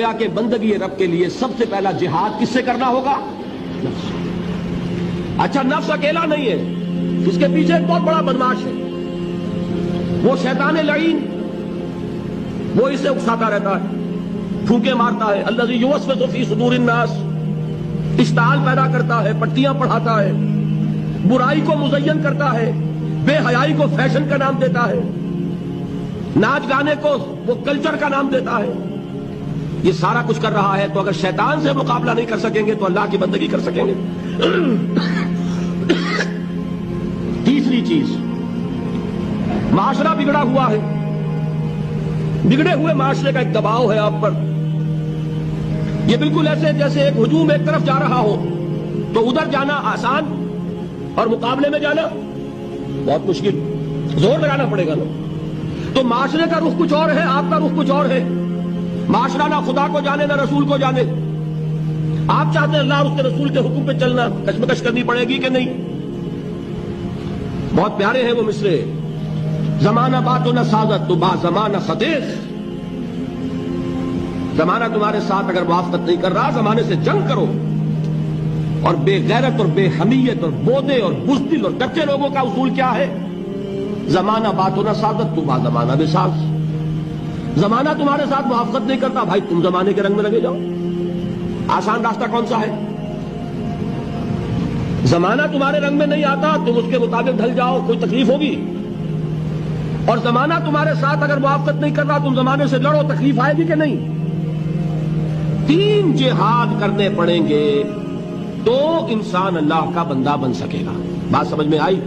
گویا کہ بندگی رب کے لیے سب سے پہلا جہاد کس سے کرنا ہوگا؟ نفس۔ اچھا نفس اکیلا نہیں ہے، اس کے پیچھے ایک بہت بڑا بدماش ہے، وہ شیطان لعین، وہ اسے اکساتا رہتا ہے، پھونکے مارتا ہے، الذی یوسوس فی صدور الناس، اشتعال پیدا کرتا ہے، پٹیاں پڑھاتا ہے، برائی کو مزین کرتا ہے، بے حیائی کو فیشن کا نام دیتا ہے، ناچ گانے کو وہ کلچر کا نام دیتا ہے، یہ سارا کچھ کر رہا ہے۔ تو اگر شیطان سے مقابلہ نہیں کر سکیں گے تو اللہ کی بندگی کر سکیں گے؟ تیسری چیز، معاشرہ بگڑا ہوا ہے، بگڑے ہوئے معاشرے کا ایک دباؤ ہے آپ پر، یہ بالکل ایسے جیسے ایک ہجوم ایک طرف جا رہا ہو تو ادھر جانا آسان اور مقابلے میں جانا بہت مشکل، زور لگانا پڑے گا نا۔ تو معاشرے کا رخ کچھ اور ہے، آپ کا رخ کچھ اور ہے، معاشرہ نہ خدا کو جانے نہ رسول کو جانے، آپ چاہتے ہیں اللہ اور اس کے رسول کے حکم پہ چلنا، کشمکش کرنی پڑے گی کہ نہیں؟ بہت پیارے ہیں وہ مصرے، زمانہ بات و نہ سازت تو با زمانہ خطیخ، زمانہ تمہارے ساتھ اگر موافقت نہیں کر رہا زمانے سے جنگ کرو۔ اور بے غیرت اور بے حمیت اور بودے اور بزدل اور کچے لوگوں کا اصول کیا ہے؟ زمانہ بات و نہ سازت تو با زمانہ بے ساز، زمانہ تمہارے ساتھ موافقت نہیں کرتا، بھائی تم زمانے کے رنگ میں لگے جاؤ۔ آسان راستہ کون سا ہے؟ زمانہ تمہارے رنگ میں نہیں آتا، تم اس کے مطابق ڈھل جاؤ، کوئی تکلیف ہوگی؟ اور زمانہ تمہارے ساتھ اگر موافقت نہیں کر رہا تم زمانے سے لڑو، تکلیف آئے گی کہ نہیں؟ تین جہاد کرنے پڑیں گے تو انسان اللہ کا بندہ بن سکے گا۔ بات سمجھ میں آئی؟